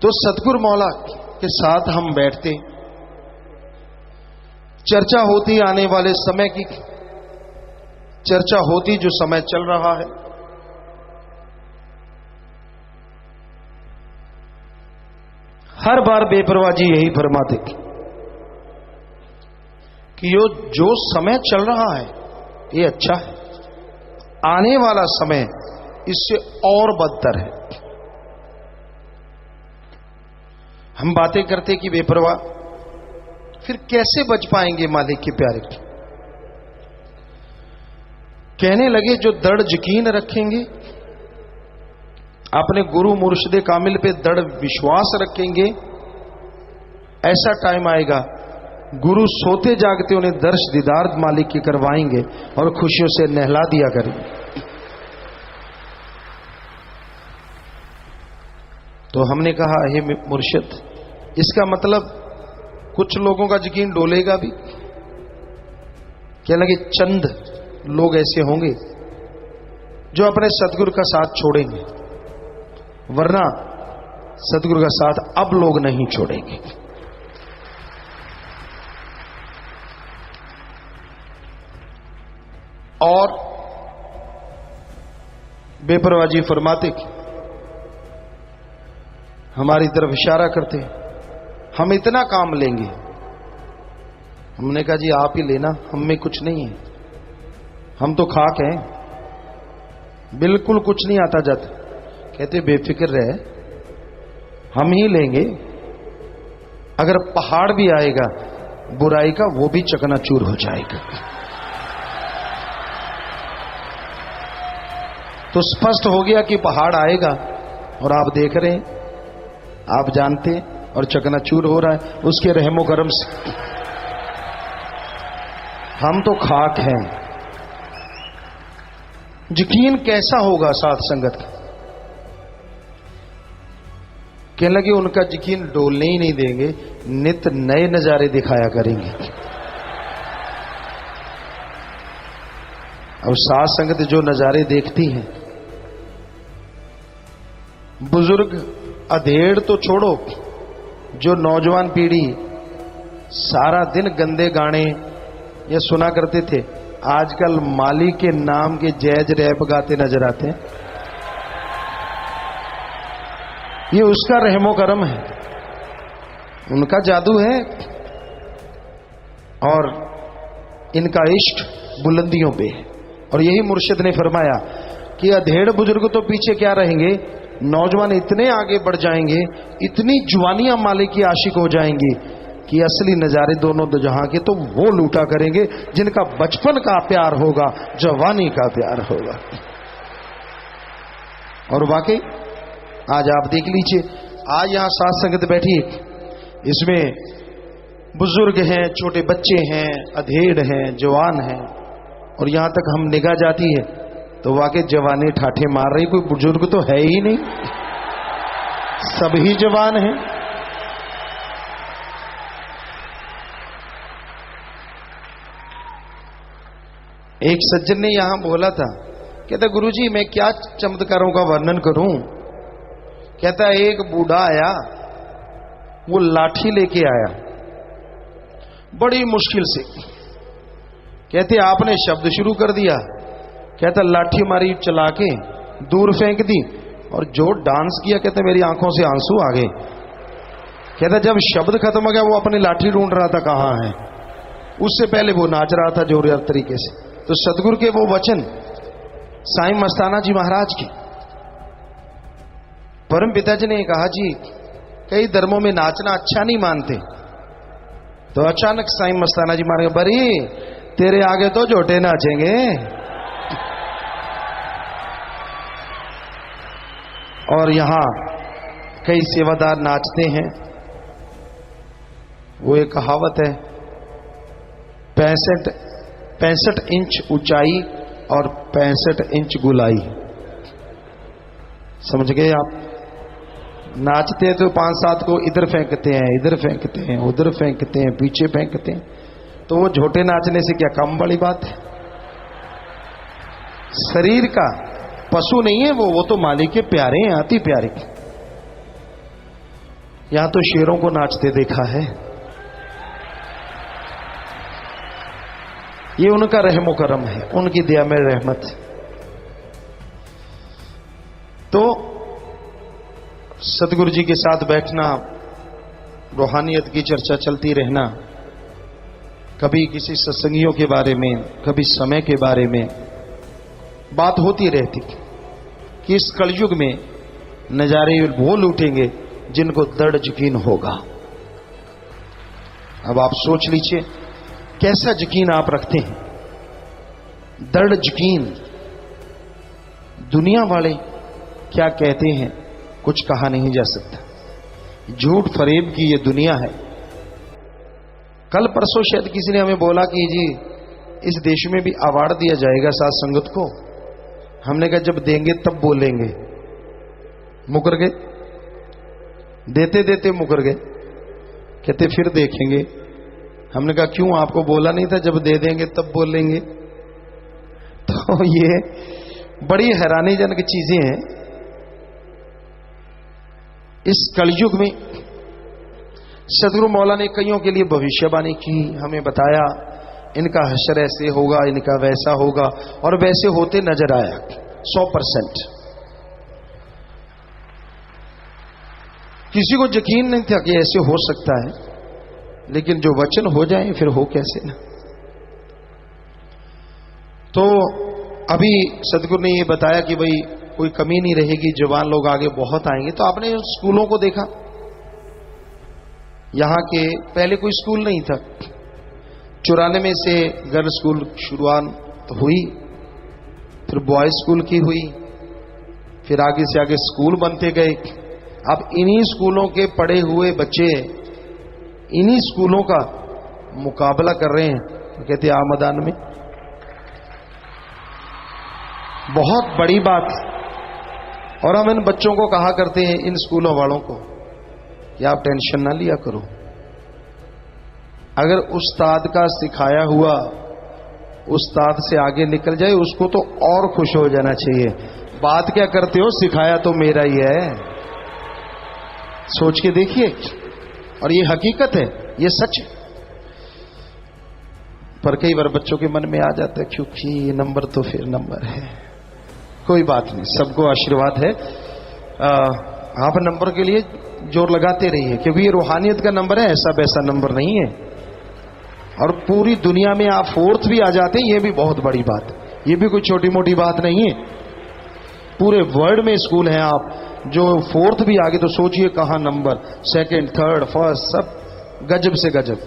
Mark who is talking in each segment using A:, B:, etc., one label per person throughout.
A: तो सतगुरु मौला के साथ हम बैठते, चर्चा होती आने वाले समय की, चर्चा होती जो समय चल रहा है। हर बार बेपरवाह जी यही फरमाते कि जो समय चल रहा है ये अच्छा है, आने वाला समय इससे और बदतर है। हम बातें करते कि बेपरवाह, फिर कैसे बच पाएंगे मालिक के प्यारे की। कहने लगे जो दृढ़ यकीन रखेंगे, अपने गुरु मुर्शिद कामिल पे दृढ़ विश्वास रखेंगे, ऐसा टाइम आएगा गुरु सोते जागते उन्हें दर्श दीदार मालिक की करवाएंगे और खुशियों से नहला दिया करेंगे। तो हमने कहा हे मुर्शिद, इसका मतलब कुछ लोगों का यकीन डोलेगा भी। क्या लगे चंद लोग ऐसे होंगे जो अपने सतगुरु का साथ छोड़ेंगे, वरना सतगुरु का साथ अब लोग नहीं छोड़ेंगे। और बेपरवाह जी फरमाते, हमारी तरफ इशारा करते, हम इतना काम लेंगे। हमने कहा जी आप ही लेना, हम में कुछ नहीं है, हम तो खाक हैं, बिल्कुल कुछ नहीं आता जाता। कहते बेफिक्र रहे, हम ही लेंगे। अगर पहाड़ भी आएगा बुराई का, वो भी चकनाचूर हो जाएगा। तो स्पष्ट हो गया कि पहाड़ आएगा और आप देख रहे हैं, आप जानते हैं और चकनाचूर हो रहा है उसके रहमो करम से। हम तो खाक हैं। यकीन कैसा होगा साथ संगत का? कहने लगे उनका यकीन डोलने ही नहीं देंगे, नित नए नजारे दिखाया करेंगे। अब साथ संगत जो नजारे देखती हैं, बुजुर्ग अधेड़ तो छोड़ो, जो नौजवान पीढ़ी सारा दिन गंदे गाने ये सुना करते थे, आजकल माली के नाम के जैज रैप गाते नजर आते हैं। ये उसका रहमो करम है, उनका जादू है और इनका इश्क बुलंदियों पे है। और यही मुर्शिद ने फरमाया कि अधेड़ बुजुर्ग तो पीछे क्या रहेंगे, नौजवान इतने आगे बढ़ जाएंगे, इतनी जवानियां मालिक की आशिक हो जाएंगी कि असली नजारे दोनों दो जहां के तो वो लूटा करेंगे जिनका बचपन का प्यार होगा, जवानी का प्यार होगा। और वाकई आज आप देख लीजिए, आज यहां साथ संगत बैठी, इसमें बुजुर्ग हैं, छोटे बच्चे हैं, अधेड़ हैं, जवान हैं, और यहां तक हम निगाह जाती है तो वाकई जवानी ठाठे मार रही, कोई बुजुर्ग तो है ही नहीं, सभी जवान हैं। एक सज्जन ने यहां बोला था, कहता गुरुजी मैं क्या चमत्कारों का वर्णन करूं। कहता एक बूढ़ा आया, वो लाठी लेके आया बड़ी मुश्किल से। कहते आपने शब्द शुरू कर दिया। कहता लाठी मारी चला के दूर फेंक दी और जो डांस किया, कहते मेरी आंखों से आंसू आ गए। कहता जब शब्द खत्म हो गया, वो अपनी लाठी ढूंढ रहा था कहां है, उससे पहले वो नाच रहा था जोरदार तरीके से। तो सतगुरु के वो वचन साईं मस्ताना जी महाराज के, परम पिताजी ने कहा जी कई धर्मों में नाचना अच्छा नहीं मानते। तो अचानक साईं मस्ताना जी मारे, बरी तेरे आगे तो झोटे नाचेंगे। और यहां कई सेवादार नाचते हैं। वो एक कहावत है, 65 इंच ऊंचाई और 65 इंच गुलाई। समझ गए आप? नाचते हैं तो 5-7 को इधर फेंकते हैं, इधर फेंकते हैं, उधर फेंकते हैं, पीछे फेंकते हैं। तो वो झोटे नाचने से क्या कम बड़ी बात है? शरीर का पशु नहीं है वो तो मालिक के प्यारे हैं, अति प्यारे। यहां तो शेरों को नाचते देखा है। ये उनका रहमो करम है, उनकी दया में रहमत है। तो सतगुरु जी के साथ बैठना, रूहानियत की चर्चा चलती रहना, कभी किसी सत्संगियों के बारे में, कभी समय के बारे में बात होती रहती कि इस कलयुग में नजारे वो लूटेंगे जिनको दृढ़ यकीन होगा। अब आप सोच लीजिए कैसा यकीन आप रखते हैं। दृढ़ यकीन, दुनिया वाले क्या कहते हैं कुछ कहा नहीं जा सकता। झूठ फरेब की ये दुनिया है। कल परसों शायद किसी ने हमें बोला कि जी इस देश में भी अवार्ड दिया जाएगा साथ संगत को। हमने कहा जब देंगे तब बोलेंगे। मुकर गए, देते देते मुकर गए। कहते फिर देखेंगे। हमने कहा क्यों, आपको बोला नहीं था जब दे देंगे तब बोलेंगे। तो ये बड़ी हैरानीजनक चीजें हैं। इस कलयुग में सदगुरु मौला ने कईयों के लिए भविष्यवाणी की, हमें बताया इनका हश्र ऐसे होगा, इनका वैसा होगा, और वैसे होते नजर आया 100%। किसी को यकीन नहीं था कि ऐसे हो सकता है, लेकिन जो वचन हो जाए फिर हो कैसे ना। तो अभी सदगुरु ने ये बताया कि भाई कोई कमी नहीं रहेगी, जवान लोग आगे बहुत आएंगे। तो आपने स्कूलों को देखा, यहां के पहले कोई स्कूल नहीं था। 94 से गर्ल्स स्कूल शुरुआत हुई, फिर बॉयज स्कूल की हुई, फिर आगे से आगे स्कूल बनते गए। अब इन्हीं स्कूलों के पढ़े हुए बच्चे इन्हीं स्कूलों का मुकाबला कर रहे हैं, तो कहते हैं आमदान में। बहुत बड़ी बात। और हम इन बच्चों को कहा करते हैं, इन स्कूलों वालों को, कि आप टेंशन ना लिया करो। अगर उस्ताद का सिखाया हुआ उस्ताद से आगे निकल जाए उसको तो और खुश हो जाना चाहिए। बात क्या करते हो, सिखाया तो मेरा ही है। सोच के देखिए, और ये हकीकत है, ये सच है। पर कई बार बच्चों के मन में आ जाता है क्योंकि नंबर तो फिर नंबर है। कोई बात नहीं, सबको आशीर्वाद है। आप नंबर के लिए जोर लगाते रहिए, क्योंकि ये रूहानियत का नंबर है, ऐसा वैसा नंबर नहीं है। और पूरी दुनिया में आप 4th भी आ जाते हैं, ये भी बहुत बड़ी बात है, ये भी कोई छोटी मोटी बात नहीं है। पूरे वर्ल्ड में स्कूल हैं, आप जो 4th भी आगे तो सोचिए कहां नंबर 2nd, 3rd, 1st, सब गजब से गजब।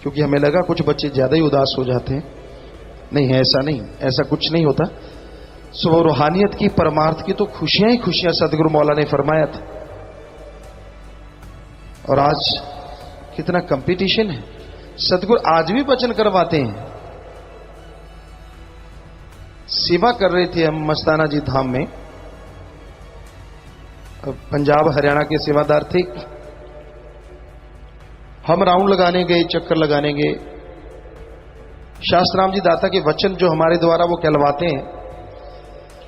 A: क्योंकि हमें लगा कुछ बच्चे ज्यादा ही उदास हो जाते हैं। नहीं, ऐसा नहीं, ऐसा कुछ नहीं होता। सो रूहानियत की परमार्थ की तो खुशियां ही खुशियां सदगुरु मौला ने फरमाया था। और आज कितना कंपटीशन है। सदगुरु आज भी वचन करवाते हैं। सेवा कर रहे थे हम मस्ताना जी धाम में, पंजाब हरियाणा के सेवादार थे। हम राउंड लगाने गए, चक्कर लगाने गए। शास्त्राम जी दाता के वचन जो हमारे द्वारा वो कहलवाते हैं,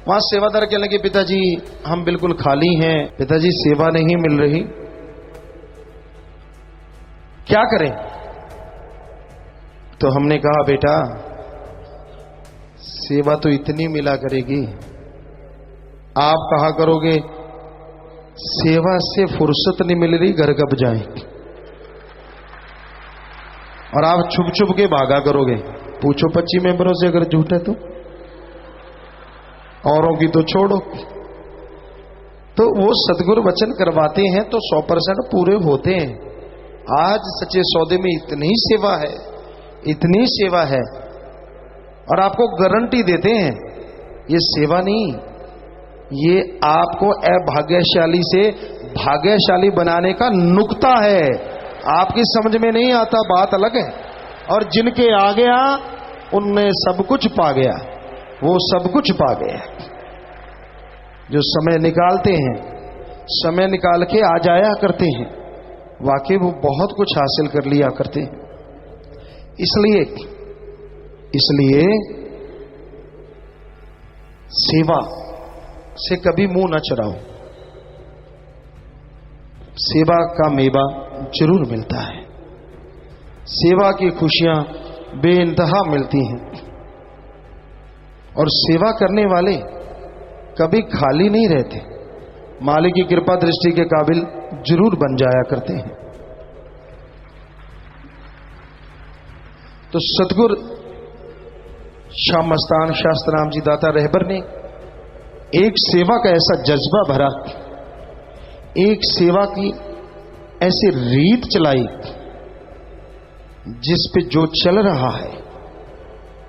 A: वहां सेवादार कहने लगे पिताजी हम बिल्कुल खाली हैं, पिताजी सेवा नहीं मिल रही, क्या करें। तो हमने कहा बेटा सेवा तो इतनी मिला करेगी, आप कहा करोगे सेवा से फुर्सत नहीं मिल रही, घर कब जाएं। और आप छुप छुप के भागा करोगे। पूछो 25 मेंबरों से अगर झूठ है तो, औरों की तो छोड़ो। तो वो सदगुरु वचन करवाते हैं तो 100% पूरे होते हैं। आज सच्चे सौदे में इतनी सेवा है, इतनी सेवा है, और आपको गारंटी देते हैं ये सेवा नहीं, ये आपको अभाग्यशाली से भाग्यशाली बनाने का नुक्ता है। आपकी समझ में नहीं आता, बात अलग है। और जिनके आ गया उनने सब कुछ पा गया, वो सब कुछ पा गया। जो समय निकालते हैं, समय निकाल के आ जाया करते हैं, वाकई वो बहुत कुछ हासिल कर लिया करते हैं। इसलिए सेवा से कभी मुंह न चढ़ाओ। सेवा का मेवा जरूर मिलता है। सेवा की खुशियां बेइंतहा मिलती हैं और सेवा करने वाले कभी खाली नहीं रहते, मालिक की कृपा दृष्टि के काबिल जरूर बन जाया करते हैं। तो सतगुरु श्याम मस्तान शास्त्रनाम जी दाता रहबर ने एक सेवा का ऐसा जज्बा भरा, एक सेवा की ऐसी रीत चलाई जिस पे जो चल रहा है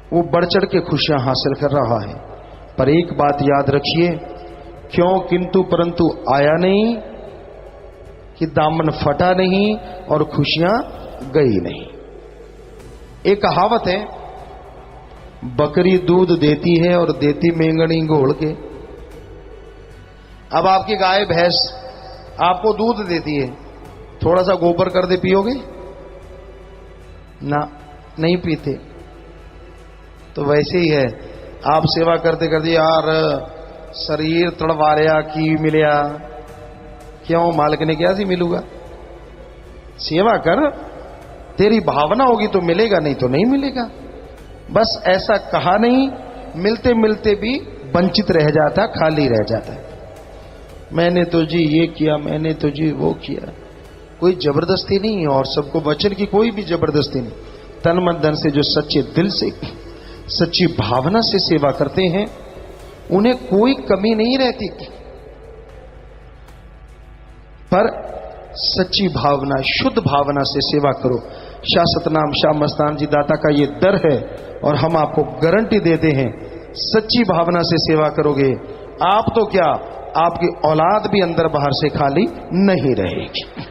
A: वो बढ़ चढ़ के खुशियां हासिल कर रहा है। पर एक बात याद रखिए, क्यों किंतु परंतु आया नहीं कि दामन फटा नहीं और खुशियां गई नहीं। एक कहावत है, बकरी दूध देती है और देती मेंगनी घोल के। अब आपकी गाय भैंस आपको दूध देती है, थोड़ा सा गोबर कर दे पियोगे ना? नहीं पीते। तो वैसे ही है, आप सेवा करते करते यार शरीर तड़वा लिया की मिलिया, क्यों मालिक ने क्या सी मिलूगा? सेवा कर, तेरी भावना होगी तो मिलेगा, नहीं तो नहीं मिलेगा। बस ऐसा कहा नहीं, मिलते मिलते भी वंचित रह जाता, खाली रह जाता है। मैंने तो जी ये किया, मैंने तो जी वो किया। कोई जबरदस्ती नहीं है और सबको वचन की कोई भी जबरदस्ती नहीं। तन मन धन से जो सच्चे दिल से सच्ची भावना से सेवा करते हैं उन्हें कोई कमी नहीं रहती। पर सच्ची भावना, शुद्ध भावना से सेवा करो। शाश्वत नाम श्याम मस्तान जी दाता का ये दर है और हम आपको गारंटी देते हैं, सच्ची भावना से सेवा करोगे आप तो क्या, आपकी औलाद भी अंदर बाहर से खाली नहीं रहेगी।